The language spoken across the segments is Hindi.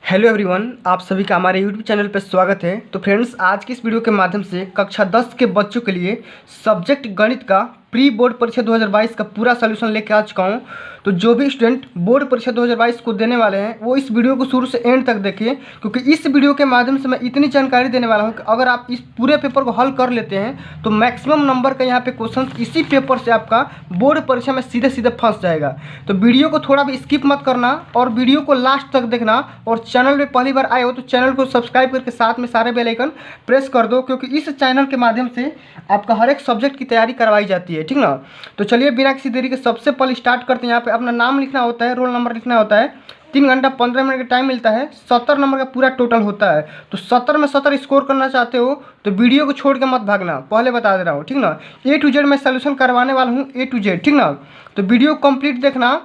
हेलो एवरीवन, आप सभी का हमारे यूट्यूब चैनल पर स्वागत है। तो फ्रेंड्स, आज की इस वीडियो के माध्यम से कक्षा 10 के बच्चों के लिए सब्जेक्ट गणित का प्री बोर्ड परीक्षा 2022 का पूरा सलूशन लेके आ चुका हूं। तो जो भी स्टूडेंट बोर्ड परीक्षा 2022 को देने वाले हैं वो इस वीडियो को शुरू से एंड तक देखें, क्योंकि इस वीडियो के माध्यम से मैं इतनी जानकारी देने वाला हूं कि अगर आप इस पूरे पेपर को हल कर लेते हैं तो मैक्सिमम नंबर का यहाँ पे क्वेश्चन इसी पेपर से आपका बोर्ड परीक्षा में सीधे सीधे फंस जाएगा। तो वीडियो को थोड़ा भी स्किप मत करना और वीडियो को लास्ट तक देखना, और चैनल पे पहली बार आए हो तो चैनल को सब्सक्राइब करके साथ में सारे बेल आइकन प्रेस कर दो, क्योंकि इस चैनल के माध्यम से आपका हर एक सब्जेक्ट की तैयारी करवाई जाती है, ठीक ना। तो चलिए बिना किसी देरी के सबसे पहले स्टार्ट करते हैं। यहाँ पे अपना नाम लिखना होता है, रोल नंबर लिखना होता है। 3 घंटा 15 मिनट का टाइम मिलता है। 70 नंबर का पूरा टोटल होता है। तो 70 में 70 स्कोर करना चाहते हो तो वीडियो को छोड़ के मत भागना, पहले बता दे रहा हूँ, ठीक ना। A to Z मैं सोल्यूशन करवाने वाला हूँ, A to Z, ठीक ना। तो वीडियो कंप्लीट देखना,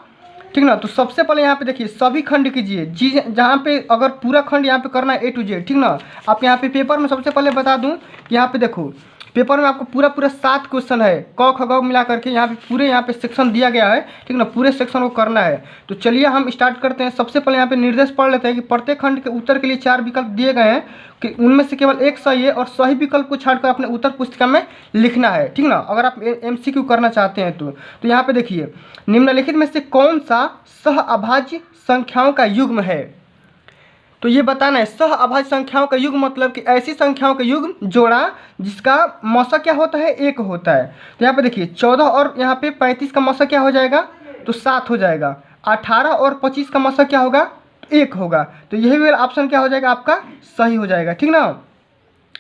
ठीक ना। तो सबसे पहले यहाँ पे देखिए सभी खंड कीजिए जी, जहाँ पे अगर पूरा खंड यहाँ पे करना है A to Z, ठीक ना। आप यहाँ पे पेपर में सबसे पहले बता दूँ कि यहाँ पे देखो पेपर में आपको पूरा 7 क्वेश्चन है, क ख ग मिला करके यहाँ पे पूरे यहाँ पे सेक्शन दिया गया है, ठीक ना। पूरे सेक्शन को करना है। तो चलिए हम स्टार्ट करते हैं। सबसे पहले यहाँ पे निर्देश पढ़ लेते हैं कि प्रत्येक खंड के उत्तर के लिए 4 विकल्प दिए गए हैं कि उनमें से केवल एक सही है और सही विकल्प को छाड़कर अपने उत्तर पुस्तिका में लिखना है, ठीक ना। अगर आप MCQ करना चाहते हैं तो यहाँ पे देखिए निम्नलिखित में से कौन सा सह अभाज्य संख्याओं का युग्म है। तो ये बताना है सह अभाज्य संख्याओं का युग्म मतलब कि ऐसी संख्याओं का युग्म जोड़ा जिसका मौसा क्या होता है, 1 होता है। तो यहाँ पे देखिए 14 और यहाँ पे 35 का मौसा क्या हो जाएगा, तो 7 हो जाएगा। 18 और 25 का मौसा क्या होगा, तो 1 होगा। तो यही वाला ऑप्शन क्या हो जाएगा, आपका सही हो जाएगा, ठीक ना।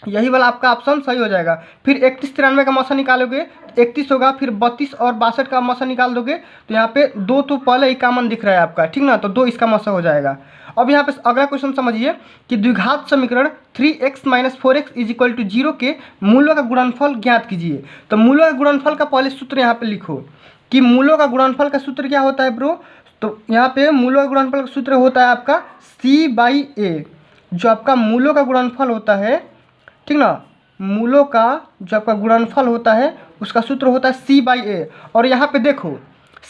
यही वाला आपका ऑप्शन सही हो जाएगा। फिर 31 93 का मौसा निकालोगे 31 होगा। फिर 32 और 62 का मौसा निकाल दोगे तो यहाँ पे 2 तो पहले ही कॉमन दिख रहा है आपका, ठीक ना। तो 2 इसका मौसा हो जाएगा। अब यहाँ पे अगला क्वेश्चन समझिए कि द्विघात समीकरण 3x - 4x = 0 के मूलों का गुणनफल ज्ञात कीजिए। तो मूलों का गुणनफल का पहले सूत्र यहाँ पे लिखो कि मूलों का गुणनफल का सूत्र क्या होता है ब्रो। तो यहाँ पे मूलों का गुणनफल का सूत्र होता है आपका C/A। जो आपका मूलों का गुणनफल होता है, ठीक ना, मूलों का जो आपका गुणनफल होता है उसका सूत्र होता है C/A। और यहाँ पे देखो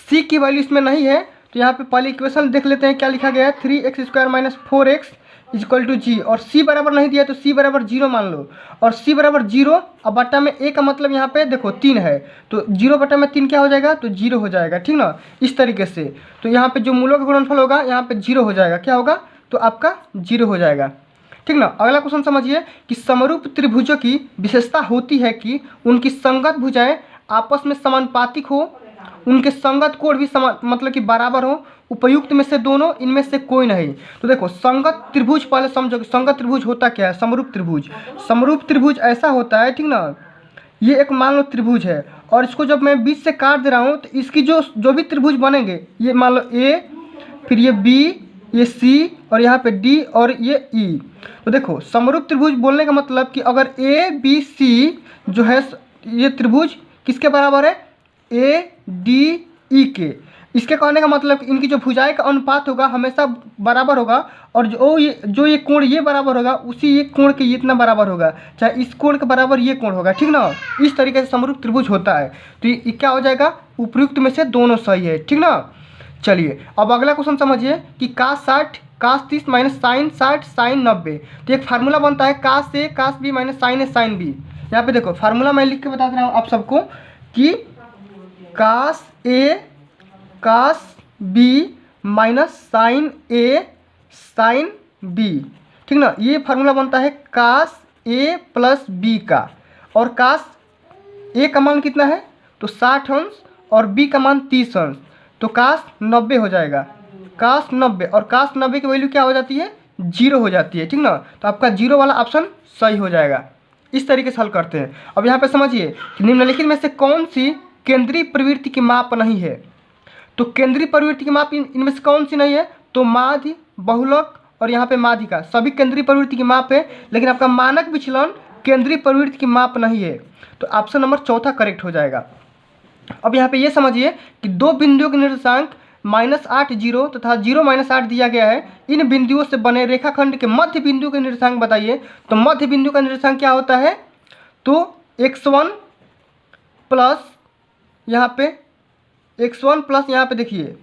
C की वैल्यू इसमें नहीं है, तो यहाँ पे पहले इक्वेशन देख लेते हैं क्या लिखा गया है। 3x² - 4x = G। और C बराबर नहीं दिया तो C बराबर 0 मान लो। और C बराबर 0 अब बट्टा में A का मतलब यहाँ पे देखो 3 है, तो 0 बट्टा में 3 क्या हो जाएगा, तो 0 हो जाएगा, ठीक ना। इस तरीके से तो यहाँ पे जो मूलों का गुणनफल होगा यहाँ पे 0 हो जाएगा। क्या होगा, तो आपका 0 हो जाएगा, ठीक ना। अगला क्वेश्चन समझिए कि समरूप त्रिभुजों की विशेषता होती है कि उनकी संगत भुजाएं आपस में समानुपातिक हो, उनके संगत कोण भी समान मतलब कि बराबर हो, उपयुक्त में से दोनों, इनमें से कोई नहीं। तो देखो संगत त्रिभुज पहले समझो कि संगत त्रिभुज होता क्या है। समरूप त्रिभुज, समरूप त्रिभुज ऐसा होता है, ठीक ना। ये एक मान लो त्रिभुज है और इसको जब मैं बीच से काट दे रहा हूँ तो इसकी जो भी त्रिभुज बनेंगे, ये मान लो A, फिर ये B, ये C और यहाँ पे D और ये E। तो देखो समरूप त्रिभुज बोलने का मतलब कि अगर ABC जो है ये त्रिभुज किसके बराबर है, ADE के। इसके कहने का मतलब कि इनकी जो भुजाएं का अनुपात होगा हमेशा बराबर होगा, और जो ये कोण ये बराबर होगा उसी ये कोण के इतना बराबर होगा, चाहे इस कोण के बराबर ये कोण होगा, ठीक ना। इस तरीके से समरूप त्रिभुज होता है। तो ये क्या हो जाएगा, उपयुक्त में से दोनों सही है, ठीक ना। चलिए अब अगला क्वेश्चन समझिए कि cos 60 cos 30 - sin 60 sin 90। तो एक फार्मूला बनता है cos A cos B - sin A sin B। यहाँ पे देखो फार्मूला मैं लिख के बता रहा हूँ आप सबको कि cos A cos B - sin A sin B, ठीक ना। ये फार्मूला बनता है cos A + B का। और cos A का मान कितना है, तो 60 अंश और B का मान 30 अंश, तो cos 90 हो जाएगा। cos 90 और cos 90 की वैल्यू क्या हो जाती है, 0 हो जाती है, ठीक ना। तो आपका 0 वाला ऑप्शन सही हो जाएगा। इस तरीके से हल करते हैं। अब यहाँ पे समझिए कि निम्नलिखित में से कौन सी केंद्रीय प्रवृत्ति की माप नहीं है। तो केंद्रीय प्रवृत्ति की माप इनमें से कौन सी नहीं है, तो माध्य, बहुलक और यहाँ पे माध्यिका सभी केंद्रीय प्रवृत्ति की माप है, लेकिन आपका मानक विचलन केंद्रीय प्रवृत्ति की माप नहीं है। तो ऑप्शन नंबर चौथा करेक्ट हो जाएगा। अब यहाँ पे ये समझिए कि दो बिंदुओं के निर्देशांक -8 0 तथा 0 - 8 दिया गया है। इन बिंदुओं से बने रेखाखंड के मध्य बिंदु के निर्देशांक बताइए। तो मध्य बिंदु का निर्देशांक क्या होता है, तो x1 प्लस यहाँ पे x1 प्लस यहाँ पे देखिए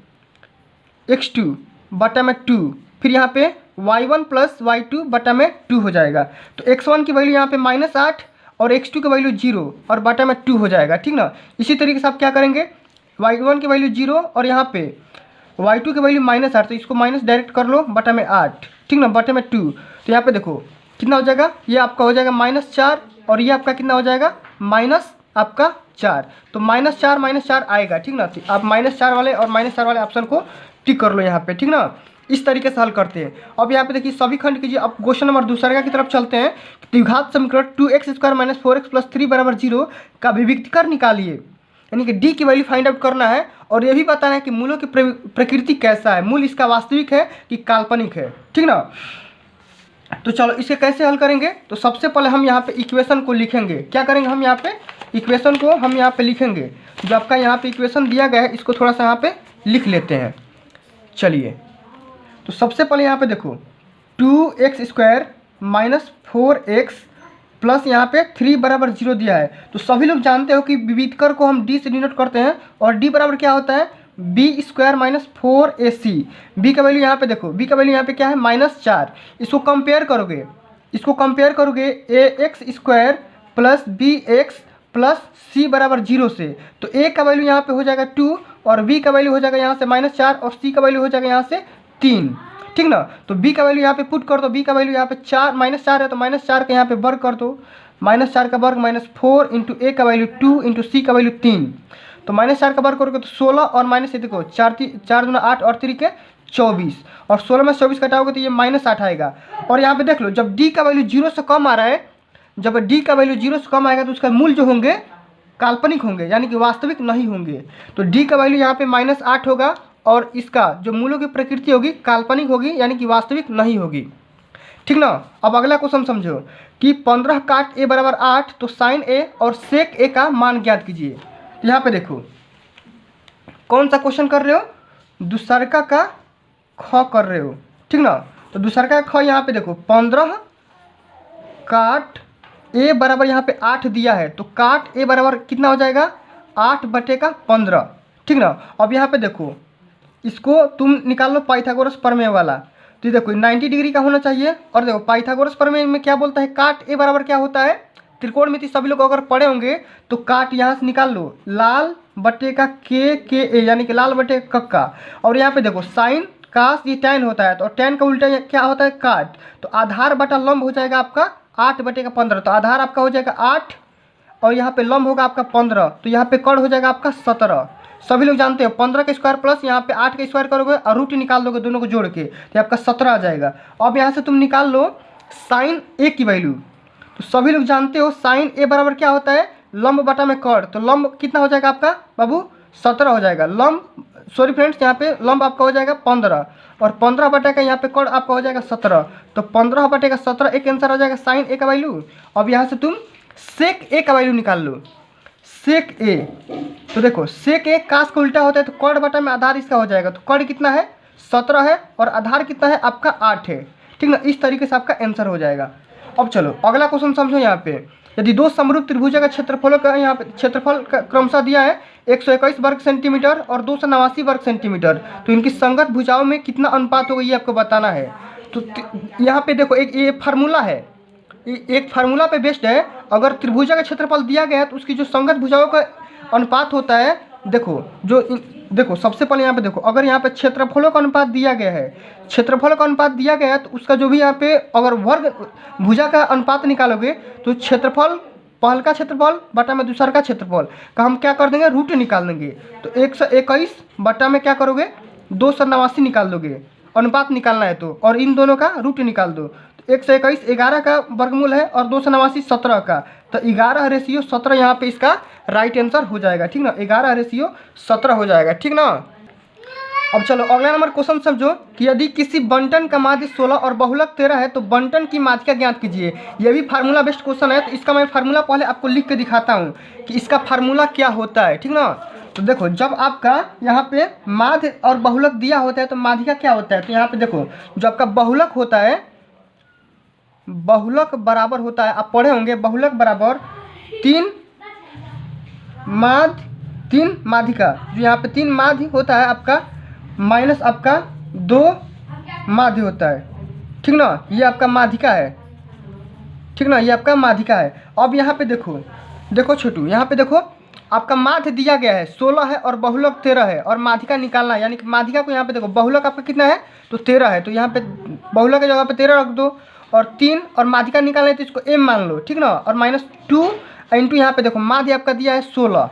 x2 बटा में 2, फिर यहाँ पे y1 प्लस y2 बटा में 2 हो जाएगा। तो x1 की वैल्यू यहाँ पे -8 और x2 की वैल्यू 0 और बटा में 2 हो जाएगा, ठीक ना। इसी तरीके से आप क्या करेंगे, y1 की वैल्यू 0 और यहाँ पे y2 की वैल्यू -8, तो इसको माइनस डायरेक्ट कर लो बटा में 8, ठीक ना, बटे में 2। तो यहाँ पे देखो कितना हो जाएगा, ये आपका हो जाएगा -4 और ये आपका कितना हो जाएगा माइनस आपका 4। तो -4 आएगा, ठीक ना। तो आप -4 वाले और -4 वाले ऑप्शन को टिक कर लो यहाँ पे, ठीक ना। इस तरीके से हल करते हैं। अब यहाँ पे देखिए सभी खंड कीजिए। अब क्वेश्चन नंबर दूसरा की तरफ चलते हैं। द्विघात समीकरण 2x² - 4x + 3 = 0 का विविक्तीकर निकालिए, यानी कि डी की वैल्यू फाइंड आउट करना है और ये भी बताना है कि मूलों की प्रकृति कैसा है, मूल इसका वास्तविक है कि काल्पनिक है, ठीक ना। तो चलो इसे कैसे हल करेंगे। तो सबसे पहले हम यहाँ पे इक्वेशन को लिखेंगे। क्या करेंगे, हम यहाँ पे इक्वेशन को हम यहाँ पे लिखेंगे। जो आपका यहाँ पे इक्वेशन दिया गया है इसको थोड़ा सा यहाँ पे लिख लेते हैं। चलिए, तो सबसे पहले यहाँ पे देखो 2x² - 4x प्लस यहाँ पे 3 = 0 दिया है। तो सभी लोग जानते हो कि विविधकर को हम d से डिनोट करते हैं और d बराबर क्या होता है, b² - 4ac। b का वैल्यू यहाँ पे देखो, b का वैल्यू यहाँ पे क्या है -4। इसको कंपेयर करोगे, ax² plus bx plus c = 0 से। तो a का वैल्यू यहाँ पे हो जाएगा 2 और b का वैल्यू हो जाएगा यहाँ से -4 और c का वैल्यू हो जाएगा यहाँ से 3, ठीक ना। तो b का वैल्यू यहाँ पे पुट कर दो। b का वैल्यू यहाँ पे -4 है तो -4 का यहाँ पे वर्ग कर दो। -4 का वर्ग -4 इंटू a का वैल्यू 2 इंटू c का वैल्यू 3। तो -4 का वर्ग करोगे तो 16 और माइनस ये देखो 4 दूना 8 और 3 के 24 और 16 में 24 घटाओगे तो ये -8 आएगा। और यहाँ पे देख लो जब d का वैल्यू 0 से कम आ रहा है, जब d का वैल्यू 0 से कम आएगा तो उसका मूल जो होंगे काल्पनिक होंगे, यानी कि वास्तविक नहीं होंगे। तो d का वैल्यू यहाँ पे -8 होगा और इसका जो मूलों की प्रकृति होगी काल्पनिक होगी, यानी कि वास्तविक नहीं होगी, ठीक ना। अब अगला क्वेश्चन समझो कि 15 काट a = 8 तो साइन a और सेक a का मान ज्ञात कीजिए। तो यहाँ पे देखो कौन सा क्वेश्चन कर रहे हो, दूसरका का ख कर रहे हो, ठीक ना। तो दूसरका का ख यहाँ पे देखो 15 काट a बराबर यहाँ पे 8 दिया है, तो काट a बराबर कितना हो जाएगा 8/15, ठीक ना। अब यहाँ पे देखो इसको तुम निकाल लो पाइथागोरस प्रमेय वाला। तो देखो 90 डिग्री का होना चाहिए और देखो पाइथागोरस प्रमेय में क्या बोलता है, काट a बराबर क्या होता है, त्रिकोणमिति सभी लोग अगर पढ़े होंगे तो काट यहाँ से निकाल लो, लाल बटे का के ए, यानी कि लाल बटे कक्का। और यहाँ पे देखो साइन कास ये टैन होता है, तो टैन का उल्टा क्या होता है काट। तो आधार बटा लंब हो जाएगा आपका 8/15। तो आधार आपका हो जाएगा 8 और यहाँ पे लंब होगा आपका 15, तो यहाँ पे कड़ हो जाएगा आपका 17। सभी लोग जानते हो 15 का स्क्वायर प्लस यहाँ पे 8 का स्क्वायर करोगे और रूट निकाल दोगे दोनों को जोड़ के, तो आपका 17 आ जाएगा। अब यहाँ से तुम निकाल लो साइन ए की वैल्यू। तो सभी लोग जानते हो साइन ए बराबर क्या होता है, लंब बटा में कड़। तो लंब कितना हो जाएगा आपका बाबू 17 हो जाएगा। लंब सॉरी फ्रेंड्स, यहाँ पे लंब आपका हो जाएगा 15 और 15 बटे का यहाँ पे कड़ आपका हो जाएगा 17। तो 15/17 एक आंसर हो जाएगा साइन ए का वैल्यू। अब यहाँ से तुम सेक ए का वैल्यू निकाल लो, सेक ए। तो देखो सेक ए कास का उल्टा होता है, तो कड़ बटा में आधार इसका हो जाएगा। तो कड़ कितना है 17 है और आधार कितना है आपका 8 है, ठीक ना। इस तरीके से आपका आंसर हो जाएगा। अब चलो अगला क्वेश्चन समझो। यहाँ पे यदि दो समरूप त्रिभुजों का क्षेत्रफलों का यहाँ पे क्षेत्रफल का क्रमशः दिया है 121 वर्ग सेंटीमीटर और 289 वर्ग सेंटीमीटर, तो इनकी संगत भुजाओं में कितना अनुपात होगा ये आपको बताना है। तो यहाँ पे देखो एक ये फार्मूला है, एक फार्मूला पे बेस्ड है। अगर त्रिभुजा का क्षेत्रफल दिया गया है तो उसकी जो संगत भुजाओं का अनुपात होता है, देखो देखो सबसे पहले यहाँ पे देखो अगर यहाँ पे क्षेत्रफलों का अनुपात दिया गया है, क्षेत्रफल का अनुपात दिया गया है तो उसका जो भी यहाँ पे अगर वर्ग भुजा का अनुपात निकालोगे तो क्षेत्रफल पहल का क्षेत्रफल बटा में दूसरा का क्षेत्रफल का हम क्या कर देंगे रूट निकाल देंगे। तो 121 बटा में क्या करोगे 289 निकाल दोगे, अनुपात निकालना है तो, और इन दोनों का रूट निकाल दो। 121 11 का वर्गमूल है और 289 17 का, तो 11/17 यहाँ पे इसका राइट आंसर हो जाएगा, ठीक ना। 11/17 हो जाएगा, ठीक ना। अब चलो अगला नंबर क्वेश्चन समझो कि यदि किसी बंटन का माध्य 16 और बहुलक 13 है तो बंटन की माध्यिका ज्ञात कीजिए। यह भी फार्मूला बेस्ड क्वेश्चन है, तो इसका मैं फार्मूला पहले आपको लिख के दिखाता हूँ कि इसका फार्मूला क्या होता है, ठीक ना। तो देखो जब आपका यहाँ पे माध्य और बहुलक दिया होता है तो माध्यिका क्या होता है। तो यहाँ पे देखो जो आपका बहुलक होता है, बहुलक बराबर होता है, आप पढ़े होंगे बहुलक बराबर 3 माध्य 3 माध्यिका। जो यहाँ पे 3 माध्य होता है आपका माइनस आपका 2 माध्य होता है, ठीक ना, ये आपका माध्यिका है, ठीक ना, ये आपका माध्यिका है। अब यहाँ पे देखो, देखो छोटू, यहाँ पे देखो आपका माध्य दिया गया है 16 है और बहुलक 13 है और माध्यिका निकालना है, यानी कि माध्यिका को यहाँ पे देखो बहुलक आपका कितना है तो 13 है, तो यहाँ पे बहुलक की जगह पे 13 रख दो और 3 और माध्यिका निकालना है तो इसको m मान लो, ठीक ना, और -2 इंटू यहाँ पे देखो माध्य आपका दिया है 16,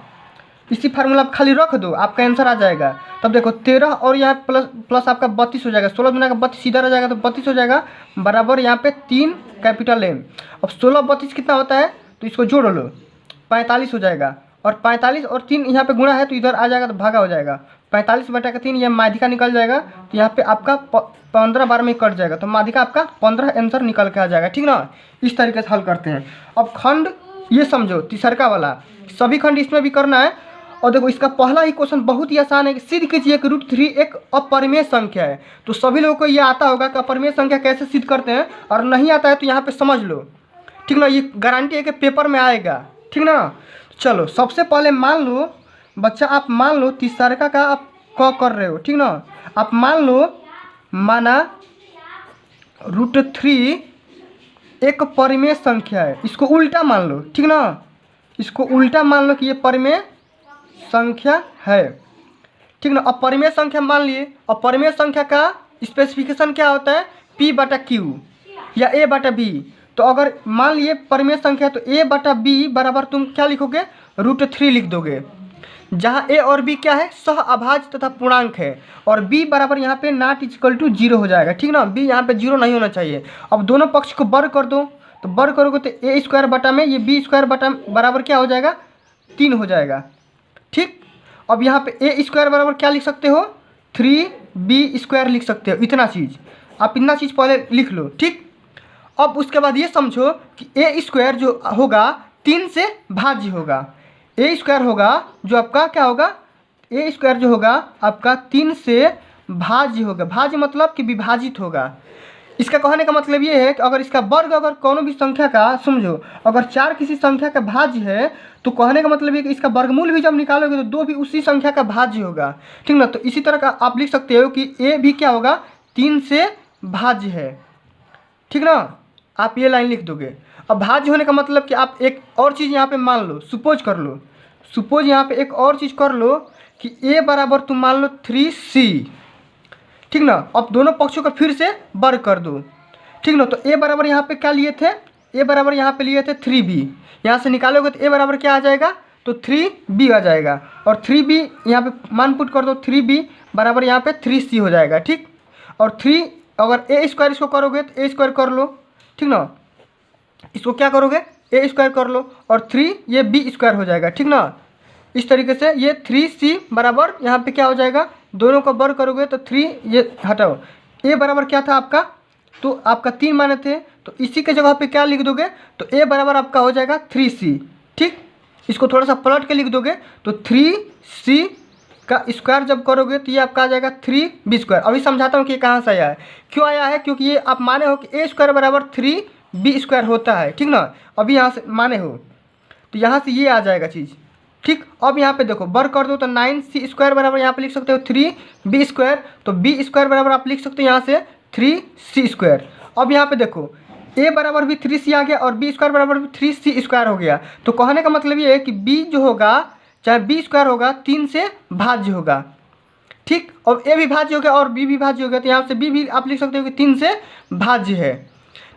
इसी फार्मूला आप खाली रख दो, आपका आंसर आ जाएगा। तब देखो 13 और यहाँ प्लस आपका 32 हो जाएगा, 16 गुना का 32 सीधा रह जाएगा तो 32 हो जाएगा, बराबर यहाँ पे 3 कैपिटल M। अब 16 32 कितना होता है तो इसको जोड़ लो, 45 हो जाएगा, और 45 और 3 यहाँ पे गुणा है तो इधर आ जाएगा तो भागा हो जाएगा, 45/3 यह माध्यिका निकल जाएगा, तो यहाँ पे आपका 15 बार में कट जाएगा, तो माध्यिका आपका 15 आंसर निकल के आ जाएगा, ठीक ना। इस तरीके से हल करते हैं। अब खंड ये समझो तीसरका वाला, सभी खंड इसमें भी करना है। और देखो इसका पहला ही क्वेश्चन बहुत ही आसान है कि सिद्ध कीजिए कि √3 एक अपरिमेय संख्या है। तो सभी लोगों को ये आता होगा कि अपरिमेय संख्या कैसे सिद्ध करते हैं, और नहीं आता है तो यहाँ पे समझ लो, ठीक ना, ये गारंटी है कि पेपर में आएगा, ठीक ना। चलो सबसे पहले मान लो बच्चा, आप मान लो तीसरका का आप क कर रहे हो, ठीक ना, आप मान लो माना √3 एक परिमेय संख्या है, इसको उल्टा मान लो, ठीक ना, इसको उल्टा मान लो कि ये परिमेय संख्या है, ठीक ना। अपरिमेय संख्या मान लिए, अपरिमेय संख्या का स्पेसिफिकेशन क्या होता है P/Q या A/B। तो अगर मान लिए परिमेय संख्या तो A/B बराबर तुम क्या लिखोगे √3 लिख दोगे, जहाँ A और B क्या है सह अभाज्य तथा पूर्णांक है, और B बराबर यहाँ पे ≠0 हो जाएगा, ठीक ना, B यहाँ पे 0 नहीं होना चाहिए। अब दोनों पक्ष को वर्ग कर दो, तो वर्ग करोगे तो A² बटा में ये B² बटा बराबर क्या हो जाएगा 3 हो जाएगा, ठीक। अब यहाँ पे A² बराबर क्या लिख सकते हो 3B² लिख सकते हो, इतना चीज़ आप इतना चीज़ पहले लिख लो, ठीक। अब उसके बाद ये समझो कि A² जो होगा 3 से भाज्य होगा, A² होगा जो आपका क्या होगा A² जो होगा आपका 3 से भाज्य होगा, भाज्य मतलब कि विभाजित होगा। इसका कहने का मतलब ये है कि अगर इसका वर्ग अगर कोनो भी संख्या का समझो, अगर 4 किसी संख्या का भाज्य है तो कहने का मतलब ये कि इसका वर्गमूल भी जब निकालोगे तो 2 भी उसी संख्या का भाज्य होगा, ठीक ना। तो इसी तरह का आप लिख सकते हो कि A भी क्या होगा 3 से भाज्य है, ठीक ना, आप ये लाइन लिख दोगे। अब भाज्य होने का मतलब कि आप एक और चीज़ यहाँ पे मान लो, सपोज कर लो, सपोज यहाँ पे एक और चीज़ कर लो कि A बराबर तुम मान लो 3C, ठीक ना। अब दोनों पक्षों का फिर से वर्ग कर दो, ठीक ना। तो A बराबर यहाँ पे क्या लिए थे, A बराबर यहाँ पे लिए थे 3B, यहाँ से निकालोगे तो A बराबर क्या आ जाएगा तो 3B आ जाएगा, और 3B यहाँ पे मान पुट कर दो, 3B बराबर यहाँ पे 3C हो जाएगा, ठीक। और 3 अगर A² इसको करोगे तो A² कर लो, ठीक ना, इसको क्या करोगे A² कर लो, और 3 ये B² हो जाएगा, ठीक ना। इस तरीके से ये 3C बराबर यहाँ पे क्या हो जाएगा, दोनों का वर्ग करोगे तो 3 ये हटाओ, A बराबर क्या था आपका तो आपका 3 माने थे, तो इसी के जगह पे क्या लिख दोगे तो A बराबर आपका हो जाएगा 3C, ठीक। इसको थोड़ा सा पलट के लिख दोगे तो 3C का स्क्वायर जब करोगे तो ये आपका आ जाएगा 3B²। अभी समझाता हूँ कि कहाँ से आया है, क्यों आया है, क्योंकि ये आप माने हो कि A² बराबर 3B² होता है, ठीक ना। अभी यहाँ से माने हो तो यहाँ से ये आ जाएगा चीज़, ठीक। अब यहाँ पे देखो वर्ग कर दो तो 9C² बराबर यहाँ पे लिख सकते हो 3B², तो B² बराबर आप लिख सकते हो यहाँ से 3C²। अब यहाँ पे देखो A बराबर भी 3C आ गया और B² बराबर भी 3C² हो गया, तो कहने का मतलब ये है कि B जो होगा चाहे B² होगा 3 से भाज्य होगा, ठीक। और A भी भाज्य हो गया और B भी भाज्य हो गया, तो यहाँ से B भी आप लिख सकते हो कि 3 से भाज्य है,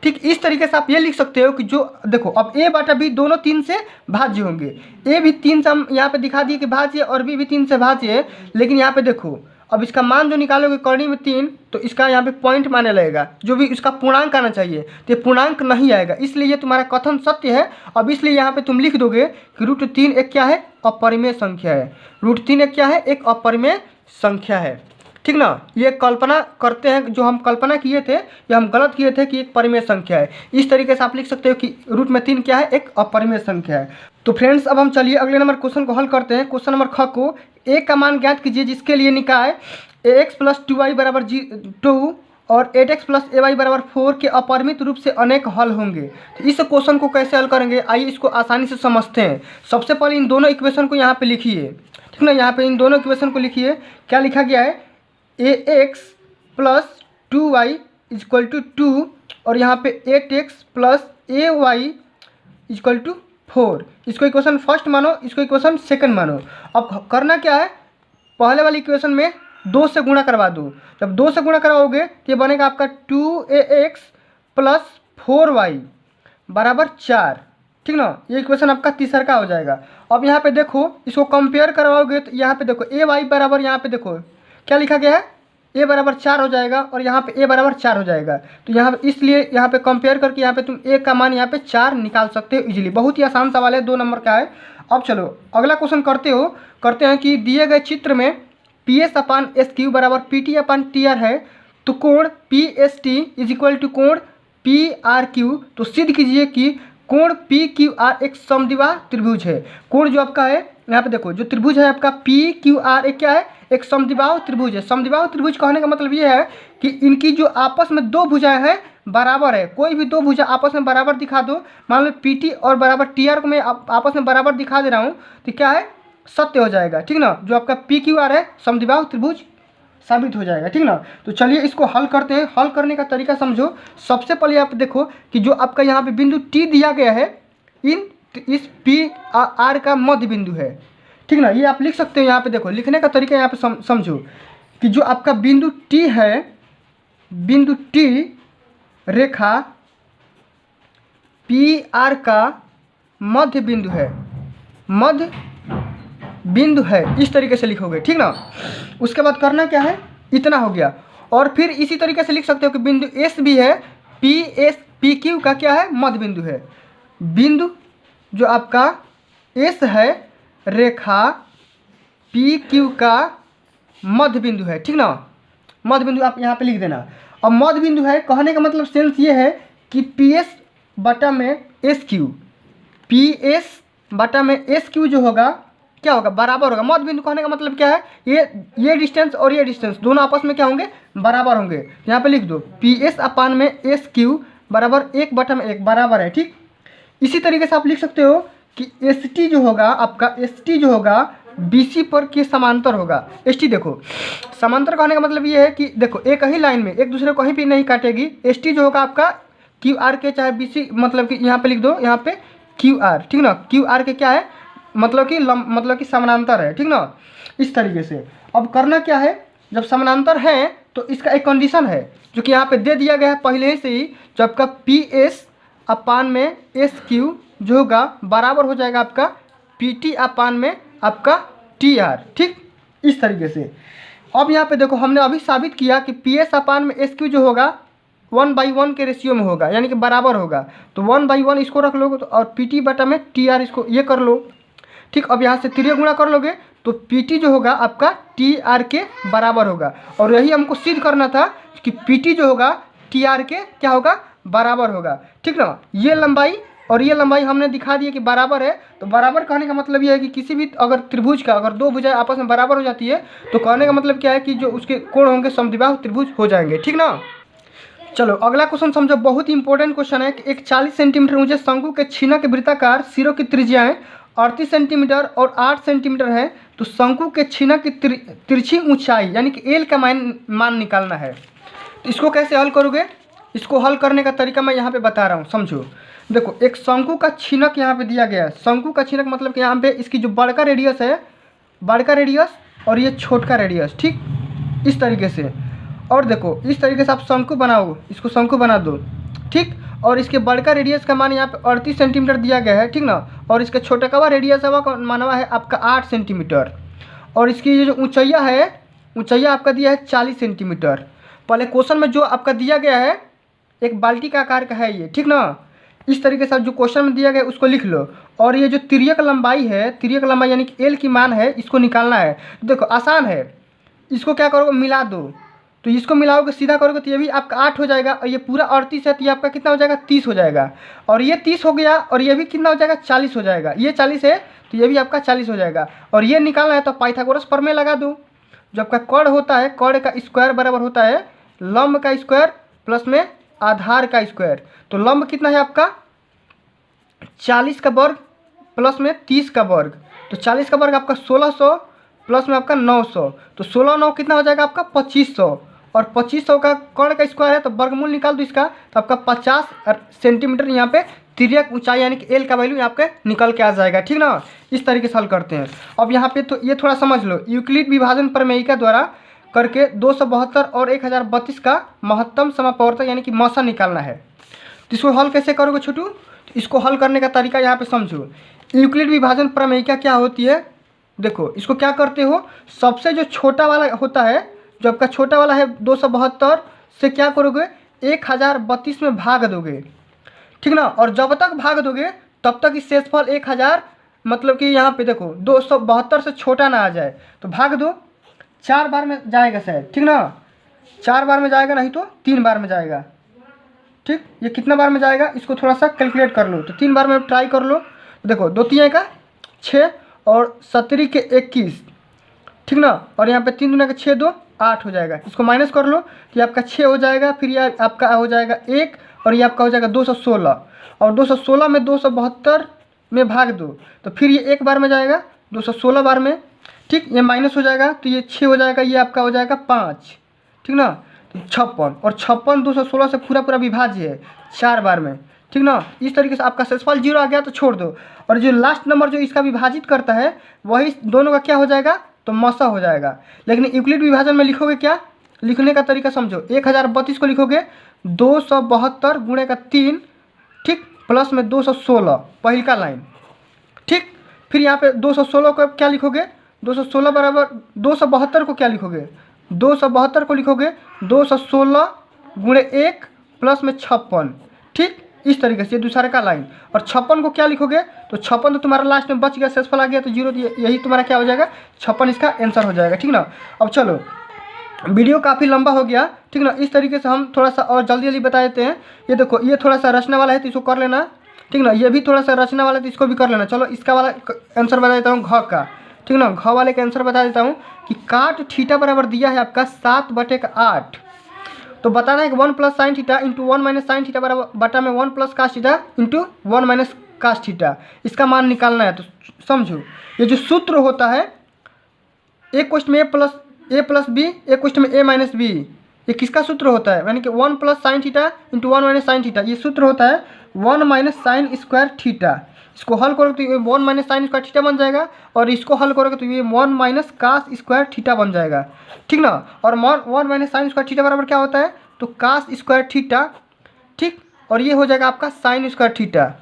ठीक। इस तरीके से आप ये लिख सकते हो कि जो देखो अब A/B दोनों 3 से भाज्य होंगे, A भी 3 से हम यहाँ पे दिखा दिए कि भाज्य है और B भी 3 से भाज्य है, लेकिन यहाँ पे देखो अब इसका मान जो निकालोगे करनी में 3 तो इसका यहाँ पे पॉइंट माने लगेगा, जो भी इसका पूर्णांक आना चाहिए तो ये पूर्णांक नहीं आएगा, इसलिए ये तुम्हारा कथन सत्य है। अब इसलिए यहाँ पे तुम लिख दोगे कि √3 एक क्या है अपरिमेय संख्या है, √3 एक क्या है एक अपरिमेय संख्या है, ठीक ना। ये कल्पना करते हैं, जो हम कल्पना किए थे या हम गलत किए थे कि एक परिमेय संख्या है, इस तरीके से आप लिख सकते हो कि √3 क्या है एक अपरिमेय संख्या है। तो फ्रेंड्स अब हम चलिए अगले नंबर क्वेश्चन को हल करते हैं। क्वेश्चन नंबर ख को A का मान ज्ञात कीजिए जिसके लिए निकाय AX + 2y बराबर 2 और 8x + ay बराबर 4 के अपरिमित रूप से अनेक हल होंगे। तो इस क्वेश्चन को कैसे हल करेंगे आइए इसको आसानी से समझते हैं। सबसे पहले इन दोनों इक्वेशन को यहाँ पे लिखिए, ठीक ना, यहाँ पे इन दोनों इक्वेशन को लिखिए। क्या लिखा गया है AX + 2y इक्वल टू 2 और यहाँ पे 8x plus AY equal to 4। इसको इक्वेशन फर्स्ट मानो, इसको इक्वेशन सेकंड मानो। अब करना क्या है, पहले वाली इक्वेशन में 2 से गुणा करवा दो। जब 2 से गुणा करवाओगे तो ये बनेगा आपका 2ax प्लस 4y बराबर 4। ठीक ना, ये इक्वेशन आपका तीसरा का हो जाएगा। अब यहाँ पे देखो, इसको कंपेयर करवाओगे तो यहाँ पे देखो ay बराबर, यहाँ पे देखो क्या लिखा गया है, a बराबर 4 हो जाएगा और यहाँ पे a बराबर 4 हो जाएगा। तो यहाँ पे इसलिए यहाँ पे कंपेयर करके यहाँ पे तुम a का मान यहाँ पे 4 निकाल सकते हो इजीली। बहुत ही आसान सवाल है, 2 नंबर का है। अब चलो अगला क्वेश्चन करते हैं कि दिए गए चित्र में PS अपान SQ बराबर PT अपान TR है, तो कोण PST इज इक्वल टू कोण PRQ। तो सिद्ध कीजिए कि कोण PQR एक समद्विबाहु त्रिभुज है। कोण जो आपका है, यहाँ पे देखो जो त्रिभुज है आपका PQR एक क्या है, एक समद्विबाहु त्रिभुज है। समद्विबाहु त्रिभुज कहने का मतलब ये है कि इनकी जो आपस में 2 भुजाएं हैं बराबर है। कोई भी 2 भुजा आपस में बराबर दिखा दो, मान लो PT और बराबर TR को मैं आपस में बराबर दिखा दे रहा हूँ, तो क्या है, सत्य हो जाएगा। ठीक ना, जो आपका PQR है समद्विबाहु त्रिभुज साबित हो जाएगा। ठीक ना, तो चलिए इसको हल करते हैं। हल करने का तरीका समझो। सबसे पहले आप देखो कि जो आपका यहाँ पे बिंदु T दिया गया है, इस PR का मध्य बिंदु है। ठीक ना, ये आप लिख सकते हो। यहाँ पे देखो लिखने का तरीका यहाँ पे समझो कि जो आपका बिंदु T है, बिंदु T रेखा PR का मध्य बिंदु है, मध्य बिंदु है, इस तरीके से लिखोगे। ठीक ना, उसके बाद करना क्या है, इतना हो गया। और फिर इसी तरीके से लिख सकते हो कि बिंदु S भी है, PQ का क्या है, मध्य बिंदु है। बिंदु जो आपका S है रेखा PQ का मध्य बिंदु है। ठीक ना, मध्य बिंदु आप यहाँ पे लिख देना। अब मध्य बिंदु है कहने का मतलब सेंस ये है कि PS बटा में SQ, PS बटा में SQ जो होगा क्या होगा, बराबर होगा। मध्य बिंदु कहने का मतलब क्या है, ये डिस्टेंस और ये डिस्टेंस दोनों आपस में क्या होंगे, बराबर होंगे। यहाँ पे लिख दो PS अपान में SQ बराबर 1 बटा में 1 बराबर है। ठीक, इसी तरीके से आप लिख सकते हो कि ST जो होगा आपका, ST जो होगा BC पर के समांतर होगा। ST देखो समांतर कहने का मतलब ये है कि देखो एक ही लाइन में एक दूसरे को कहीं भी नहीं काटेगी। ST जो होगा आपका QR के चाहे BC, मतलब कि यहाँ पे लिख दो, यहाँ पे QR। ठीक ना, QR के क्या है, मतलब कि समानांतर है। ठीक ना, इस तरीके से। अब करना क्या है, जब समानांतर है तो इसका एक कंडीशन है जो कि यहाँ पे दे दिया गया है पहले से ही, जो आपका PS अपान में SQ जो होगा बराबर हो जाएगा आपका PT अपान में आपका TR। ठीक, इस तरीके से। अब यहाँ पे देखो हमने अभी साबित किया कि PS अपान में SQ जो होगा 1/1 के रेशियो में होगा, यानी कि बराबर होगा। तो 1/1 इसको रख लोगे तो, और PT बटा में TR इसको ये कर लो। ठीक, अब यहाँ से तिर्यक गुणा कर लोगे तो PT जो होगा आपका TR के बराबर होगा। और यही हमको सिद्ध करना था कि PT जो होगा TR के क्या होगा, बराबर होगा। ठीक ना, ये लंबाई और ये लंबाई हमने दिखा दी कि बराबर है। तो बराबर कहने का मतलब ये है कि किसी भी अगर त्रिभुज का अगर 2 भुजाएं आपस में बराबर हो जाती है तो कहने का मतलब क्या है कि जो उसके कोण होंगे समद्विबाहु त्रिभुज हो जाएंगे। ठीक ना, चलो अगला क्वेश्चन समझो, बहुत ही इंपॉर्टेंट क्वेश्चन है कि एक 40 सेंटीमीटर ऊंचे शंकु के छीनक के वृत्ताकार सिरों की त्रिज्याएं 38 सेंटीमीटर और 8 सेंटीमीटर है। तो शंकु के छीनक की तिरछी ऊंचाई यानी कि L का मान निकालना है। तो इसको कैसे हल करोगे, इसको हल करने का तरीका मैं यहाँ पे बता रहा हूँ, समझो। देखो एक शंकु का छीनक यहाँ पे दिया गया है। शंकु का छीनक मतलब कि यहाँ पे इसकी जो बड़का रेडियस है, बड़का रेडियस और ये छोटका रेडियस। ठीक, इस तरीके से। और देखो इस तरीके से आप शंकु बनाओ, इसको शंकु बना दो। ठीक, और इसके बड़का रेडियस का मान यहाँ पे 38 सेंटीमीटर दिया गया है। ठीक ना, और इसका छोटा का रेडियस है माना हुआ है आपका 8 सेंटीमीटर। और इसकी ये जो ऊंचाइया है, ऊंचाइया आपका दिया है 40 सेंटीमीटर। पहले क्वेश्चन में जो आपका दिया गया है एक बाल्टी का आकार का है ये। ठीक ना, इस तरीके से जो क्वेश्चन में दिया गया है उसको लिख लो। और ये जो तिर्यक लंबाई है, तिर्यक लंबाई यानी कि L की मान है, इसको निकालना है। देखो आसान है, इसको क्या करोगे, मिला दो। तो इसको मिलाओगे सीधा करोगे तो ये भी आपका 8 हो जाएगा, और ये पूरा 38 है तो ये आपका कितना हो जाएगा, 30 हो जाएगा। और ये 30 हो गया, और ये भी कितना हो जाएगा, 40 हो जाएगा। ये 40 है तो ये भी आपका 40 हो जाएगा। और ये निकालना है तो पाइथागोरस प्रमेय लगा दो। जो आपका कर्ण होता है, कर्ण का स्क्वायर बराबर होता है लंब का स्क्वायर प्लस में आधार का स्क्वायर। तो लंब कितना है आपका 40 का वर्ग प्लस में 30 का वर्ग। तो 40 का वर्ग आपका 1600 प्लस में आपका 900। तो 16 9 कितना हो जाएगा आपका 2500। और 2500 का कर्ण का स्क्वायर है तो वर्गमूल निकाल दो इसका, तो आपका 50 सेंटीमीटर यहाँ पे तिर्यक ऊंचाई यानी कि एल का वैल्यू यहाँ पे निकल के आ जाएगा। ठीक ना, इस तरीके से हल करते हैं। अब यहाँ पे तो ये थोड़ा समझ लो, यूक्लिड विभाजन प्रमेयिका द्वारा करके 272 और 1032 का महत्तम समापवर्तक यानी कि मौसा निकालना है। तो इसको हल कैसे करोगे छोटू? इसको हल करने का तरीका यहाँ पे समझो। यूक्लिड विभाजन प्रमेयिका क्या होती है, देखो इसको क्या करते हो, सबसे जो छोटा वाला होता है, जो आपका छोटा वाला है 272 से क्या करोगे 1032 में भाग दोगे। ठीक ना, और जब तक भाग दोगे तब तक इस शेषफल 1000 मतलब कि यहाँ पे देखो 272 से छोटा ना आ जाए तो भाग दो। 4 बार में जाएगा शायद, ठीक ना, 4 बार में जाएगा, नहीं तो 3 बार में जाएगा। ठीक, ये कितना बार में जाएगा इसको थोड़ा सा कैलकुलेट कर लो, तो 3 बार में ट्राई कर लो। देखो 2 3 का 6 और 17 के 21, ठीक ना, और यहाँ पे 3 दूना के 6 2 8 हो जाएगा। इसको माइनस कर लो तो ये आपका 6 हो जाएगा, फिर ये आपका हो जाएगा 1 और ये आपका हो जाएगा 216, और 216 में 272 में भाग दो तो फिर ये 1 बार में जाएगा 216 बार में। ठीक, ये माइनस हो जाएगा तो ये 6 हो जाएगा, ये आपका हो जाएगा 5, ठीक ना, तो 56, और 56 216 से पूरा पूरा विभाज्य है 4 बार में। ठीक ना, इस तरीके से आपका शेषफल 0 आ गया तो छोड़ दो, और जो लास्ट नंबर जो इसका विभाजित करता है वही दोनों का क्या हो जाएगा, तो मौसा हो जाएगा। लेकिन यूक्लिड विभाजन में लिखोगे क्या, लिखने का तरीका समझो, 1032 को लिखोगे 272 गुणे का 3, ठीक, प्लस में 216 पहल का लाइन। ठीक, फिर यहाँ पे 216 को क्या लिखोगे, 216 बराबर 272 को क्या लिखोगे, 272 को लिखोगे 216 गुणे 1 प्लस में 56। ठीक, इस तरीके से दूसरे का लाइन, और 56 को क्या लिखोगे, तो 56 तो तुम्हारा लास्ट में बच गया, शेषफल आ गया तो 0, यही तुम्हारा क्या हो जाएगा 56, इसका आंसर हो जाएगा। ठीक ना, अब चलो वीडियो काफ़ी लंबा हो गया। ठीक ना, इस तरीके से हम थोड़ा सा और जल्दी जल्दी बता देते हैं। ये देखो ये थोड़ा सा रचना वाला है तो इसको कर लेना। ठीक ना, ये भी थोड़ा सा रचना वाला है तो इसको भी कर लेना। चलो इसका वाला आंसर बता देता हूँ घ का। ठीक ना, घ वाले का आंसर बता देता हूँ कि काट थीटा बराबर दिया है आपका 7/8, तो बताना है कि 1 + sin theta into 1 - sin theta बराबर बटा में 1 + cos theta into 1 - cos theta, इसका मान निकालना है। तो समझो ये जो सूत्र होता है a + में a + b, a = में a - b, ये किसका सूत्र होता है, यानी कि 1 + sin theta into 1 - sin theta, ये सूत्र होता है 1 - sin स्क्वायर थीटा। इसको हल करोगे तो ये 1 - sin स्क्वायर थीटा बन जाएगा, और इसको हल करोगे तो ये 1 - cos स्क्वायर थीटा बन जाएगा। ठीक ना, और 1 - sin स्क्वायर थीटा बराबर क्या होता है, तो cos स्क्वायर थीटा। ठीक, और ये हो जाएगा आपका sin स्क्वायर थीटा,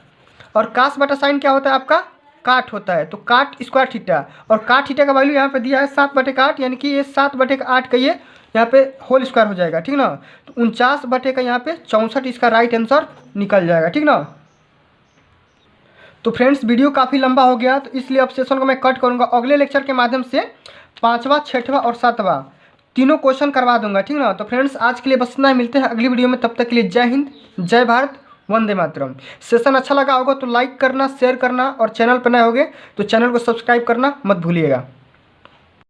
और cos बटा sin क्या होता है आपका, काट होता है, तो काट स्क्वायर थीटा, और काट थीटा का वैल्यू यहाँ पे दिया है 7/8, यानी कि ये 7/8 का ये यहाँ पे होल स्क्वायर हो जाएगा। ठीक ना, तो 49 का यहाँ पे 64 इसका राइट आंसर निकल जाएगा। ठीक ना, तो फ्रेंड्स वीडियो काफ़ी लंबा हो गया, तो इसलिए अब सेशन को मैं कट करूँगा। अगले लेक्चर के माध्यम से 5वां, 6वां और 7वां तीनों क्वेश्चन करवा दूंगा। ठीक ना, तो फ्रेंड्स आज के लिए बस इतना ही, मिलते हैं अगली वीडियो में, तब तक के लिए जय हिंद, जय भारत, वंदे मातरम। सेशन अच्छा लगा होगा तो लाइक करना, शेयर करना, और चैनल पर नए होगे तो चैनल को सब्सक्राइब करना मत भूलिएगा।